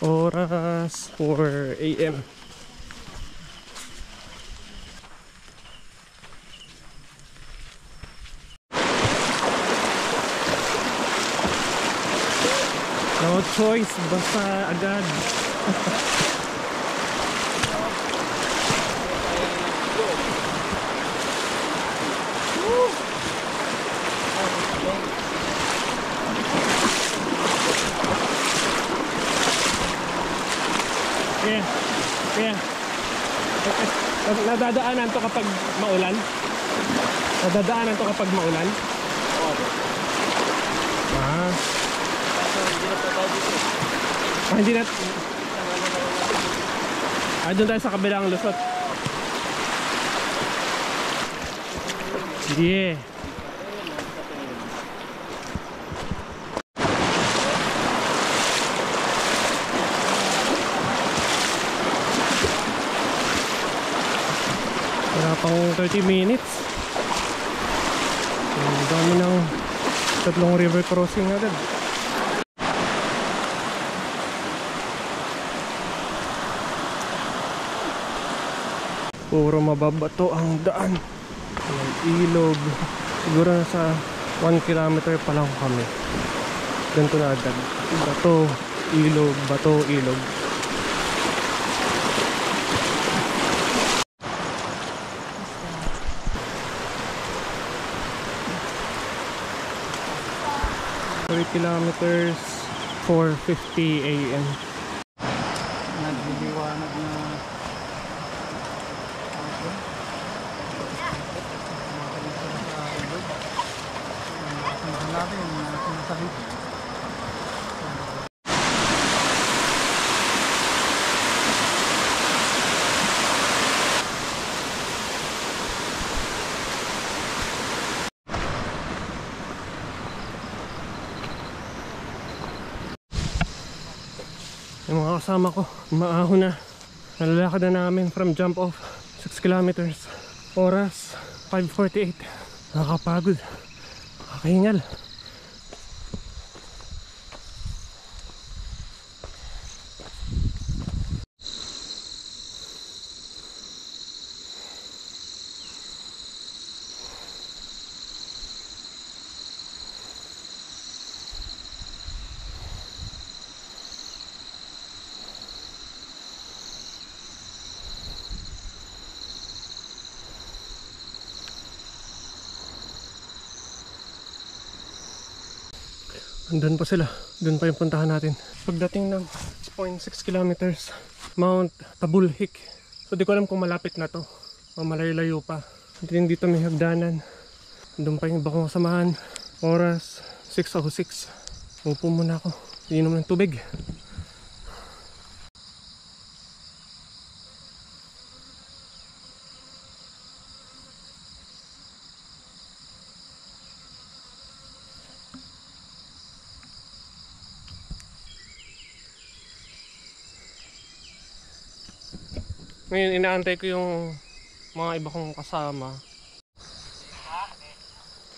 Oras 4 AM. No choice, basta agad. Yeah. Nadadaanan to kapag maulan? Nadadaanan to kapag maulan? Hindi na. Doon tayo sa kabilang lusot. Yeah. Wala pang 30 minutes. Ang dami ng tatlong river crossing agad. Puro mababato ang daan. Ang ilog. Siguro nasa 1 kilometer pa lang kami. Ganito na agad. Bato, ilog, bato, ilog. Kilometers 4:50 AM. Nagliliwanag na yung mga kasama ko, maahon na. Nalalakad na namin from jump off 6 kilometers. Oras 5:48. Nakakapagod, nakakahingal. Andun pa sila, dun pa yung puntahan natin. Pagdating ng 6.6 kilometers, Mount Tabulhik. So di ko alam kung malapit na to o malayo-layo pa. Dito may hagdanan. Dun pa yung iba kong kasamahan. Oras 6:06. Upo muna ako, inom ng tubig. Ngayon inaantay ko yung mga iba kong kasama.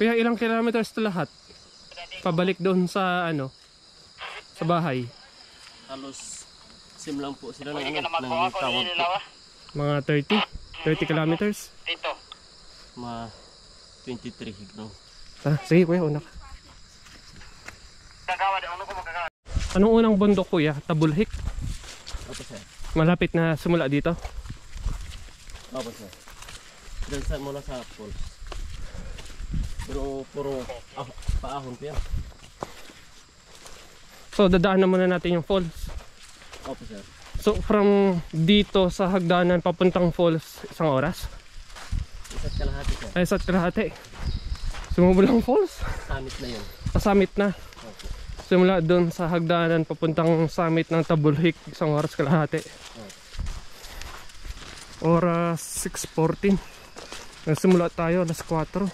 Kaya ilang kilometers to lahat? Pabalik doon sa ano? Sa bahay. Halos sim lang po sila ng tawag po. Mga 30 kilometers? Dito. Mga 23 higno. Tara, sige kuya, una ka. Anong unang bundok kuya? Tabulhik? Opo sir. Malapit na simula dito? Opo sir. Diyan sa mula sa falls. Pero puro paahon pa yan. So dadaan na muna natin yung falls. Opo sir. So from dito sa hagdanan papuntang falls, isang oras? Isa't kalahati sir. Ay, isa't kalahati. Sumubulang falls? Summit na yun. Summit na. Opo. Simula doon sa hagdanan papuntang summit ng Tabulhik, isang oras kalahati. Oras 6:14. Nagsimula tayo alas 4.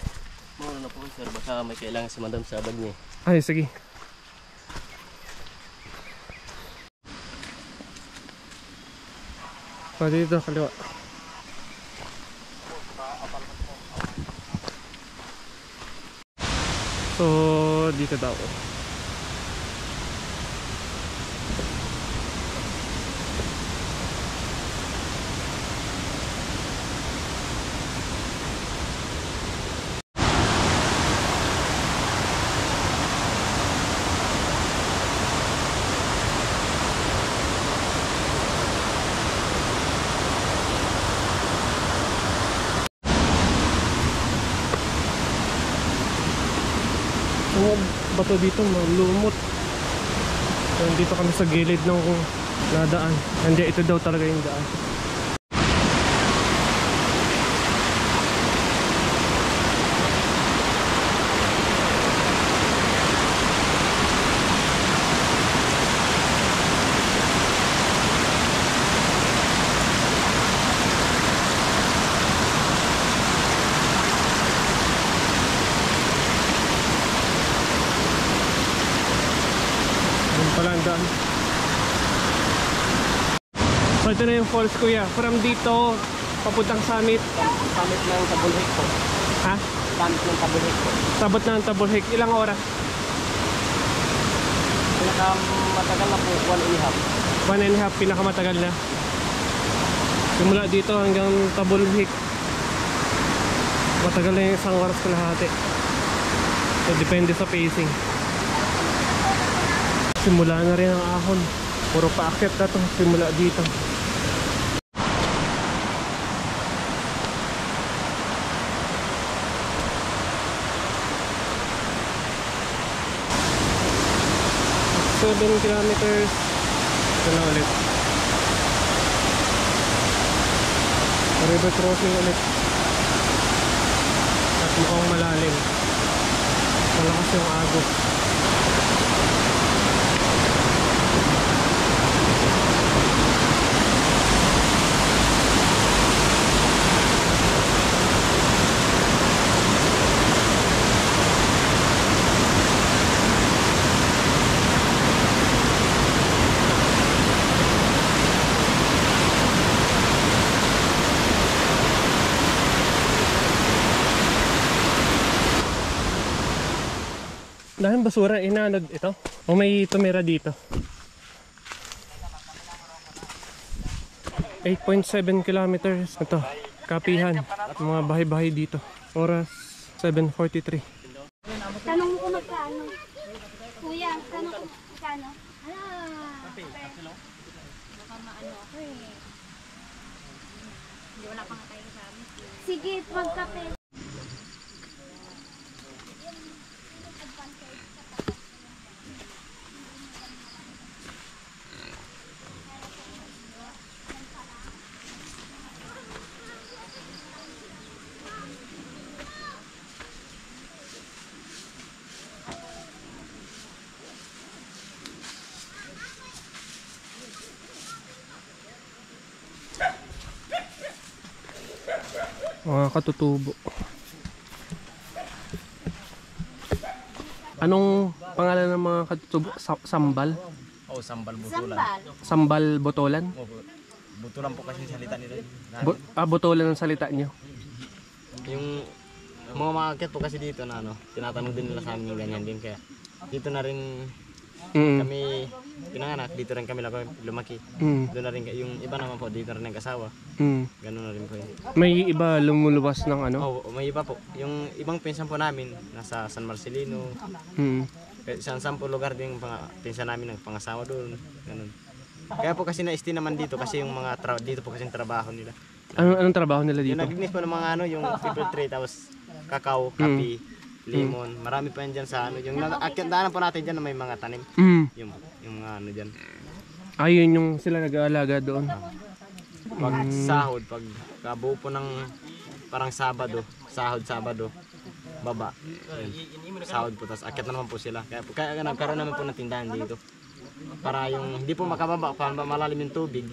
Muna na po sir, baka may kailangan si madam sa bag niya. Ay sige. Pa dito kaliwa. So, dito daw. Yung bato dito malumot. So, dito kami sa gilid ng nadaan. Hindi, ito daw talaga yung daan. Palandaan. So ito na yung falls, kuya. From dito papuntang summit. Summit ng Tabulhik po. Ha? Summit ng Tabulhik po. Sabot na ng Tabulhik. Ilang oras? Pinakamatagal na po, 1.5. 1.5, pinakamatagal na. Simula dito hanggang Tabulhik. Matagal na yung 1 oras kalahati. So depende sa pacing. Simula na rin ang ahon. Puro paakyat na to simula dito. Seven kilometers. Ito na ulit. River crossing ulit. At mukhang malalim. Malakas yung agos. Dahil basura, inanod ito. O may tumira dito. 8.7 kilometers. Ito, kapihan. Mga bahay-bahay dito. Oras 7:43. Tanong ko magkano? Kuya, tanong ko magkano? Baka maano ako eh. Hindi wala pang tayo sa amin. Sige, magkape. Mga katutubo. Anong pangalan ng mga katutubo? Sambal? Oh, sambal butulan. Sambal botolan? Oh, butulan po kasi yung salita nila. Botolan ang salita nyo. Yung mga maakyat po kasi dito na ano, tinatanong din nila sa amin yung ganyan din. Kaya dito na rin kami pinanganak, dito rin kami lumaki. Doon na rin yung iba naman po, dito na rin nag-asawa. Ganun na rin po yun. May iba lumuluwas ng ano? Oh, may iba po. Yung ibang pinsan po namin, nasa San Marcelino. Isang po lugar din yung pinsan namin nagpangasawa doon. Ganun. Kaya po kasi na-stay naman dito kasi yung mga dito po kasi yung trabaho nila. Anong trabaho nila dito? Yung nag-business po ng mga ano, yung people trade, tapos kakao, kape, lemon. Marami pa yan dyan sa ano. Yung daanan po natin dyan na may mga tanim. Yung mga ano dyan. Ayun yung sila nag-aalaga doon. Pag sahod, pag kabuo po ng parang Sabado, baba. Yun. Sahod po, tapos akyat na naman po sila. Kaya nagkaroon naman po ng tindahan dito. Para yung hindi po makababa, para malalim yung tubig,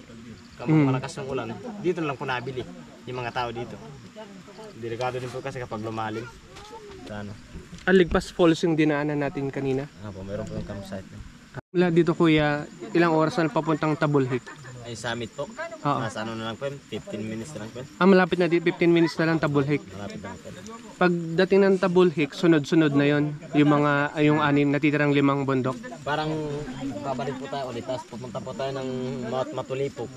malakas yung ulan, dito na lang po nabili yung mga tao dito. Delikado din po kasi kapag lumalim. Ano? Aligpas Falls yung dinaanan natin kanina. Po, meron po yung campsite. Mula dito kuya, ilang oras na papuntang Tabulhik? Ay summit po. Oo. Nasa ano na lang po yun, 15 minutes na lang po yun. Malapit na 15 minutes na lang Tabul Hick. Malapit na lang po yun. Pagdating ng Tabul Hick, sunod-sunod na yon yung anim, natitirang 5 bundok. Parang babalik po tayo ulit, tapos pupunta po tayo ng Mount Matulipok.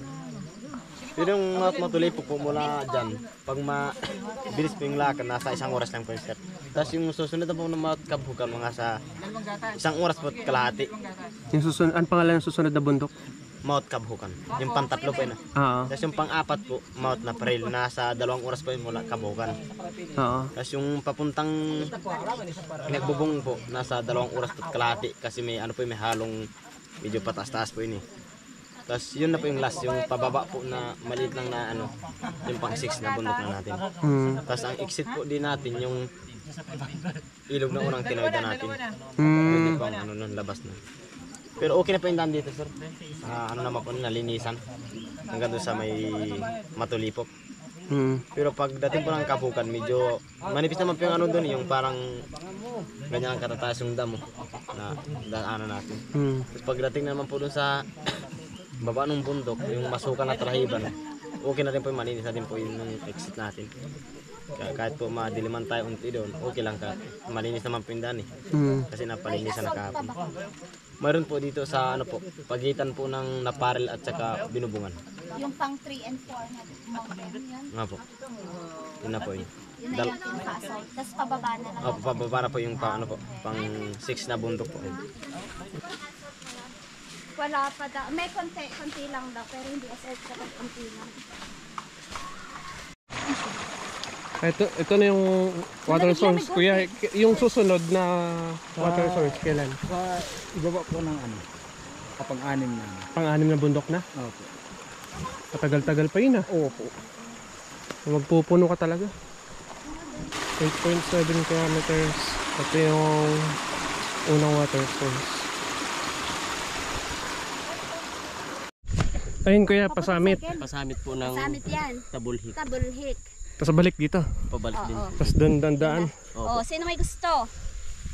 Pero yung Mount Matulipok po mula dyan, pag bilis po yung lakad, nasa 1 oras lang po yung sir. Tapos yung susunod na po ng Mount Kabhukan, mga sa 1 oras po kalahati. Yung susunod, ang pangalan ng susunod na bundok? Mount Kabhukan. Yung pang-3 po yun. Oo. Tapos yung pang-4 po, Mount Naparil, nasa 2 oras po yun mula Kabhukan. Oo. Tapos yung papuntang Nagbubong po, nasa 2 oras po kalahati kasi may ano po may halong medyo pataas-taas po yun eh. Tapos yun na po yung last, yung pababa po na maliit lang na ano, yung pang-6 na bundok na natin. Tapos ang exit po din natin yung ilog na unang tinawid na natin. Yun yung pang ano nun, labas na. Pero okay na po yung daan dito sir. Ano naman po, nalinisan. Hanggang doon sa may Matulipok. Pero pagdating po ng Kabhukan, medyo manipis naman po yung ano doon, yung parang ganyan ang katataas yung damo na daanan natin. Tapos pagdating naman po doon sa baba ng bundok, yung masukan na Trahiban, okay na rin po yung malinis na din po yung exit natin. Kahit po madiliman tayo unti doon, okay lang ka. Malinis naman po yung daan eh. Kasi napalinisan na kahapon. Mayroon po dito sa ano po, pagitan po ng Naparil at saka Binubungan. Yung pang 3 and 4 na mountain yan. Nga po. Yun na po yun. Yun na yung pinaka-assault. Tapos pababa na lang. Pababa na po yung ano po, pang 6 na bundok po. Wala pa daw. May konti lang daw. Pero hindi assault kapag konti lang. Ito na yung water source, kuya. Yung susunod na water source, kailan? Sa ibaba po ng ano, kapag-anim na. Pang-6 na bundok na? Opo. Matagal-tagal pa yun ah. Opo. Magpupuno ka talaga. 8.7 kilometers. Ito yung unang water source. Ayun kuya, pasamit. Pasamit po ng Pasamit yan. Tabul Hick. Tabul Hick. Tapos balik dito. Pabalik din. Tapos doon dandaan. Oh, sino may gusto?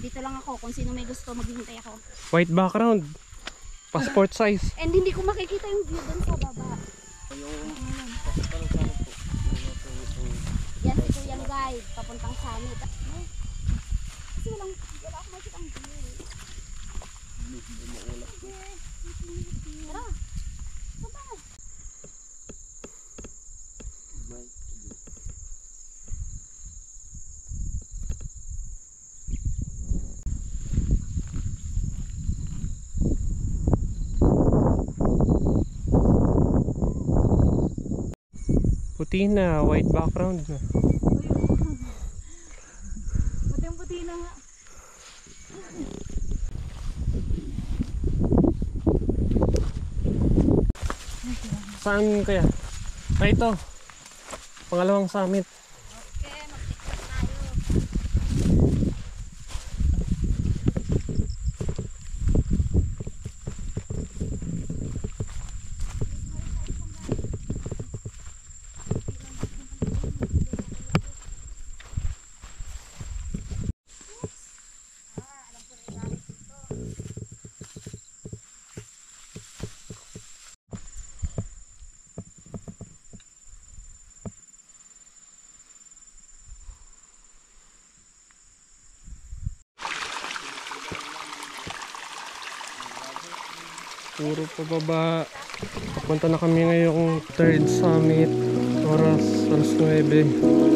Dito lang ako. Kung sino may gusto, maghihintay ako. White background. Passport size. And hindi ko makikita yung view dun sa baba. Yan si Kuyang Guide, papuntang Summit. Kasi wala ako makikita ang view. Tara. Baba. Puti na, white background na. Puting-puti na nga. Saan kaya? Ito. Pangalawang summit. Okay, mag-tiktok tayo. Puro pababa. Papunta na kami ngayong third summit. Oras 9.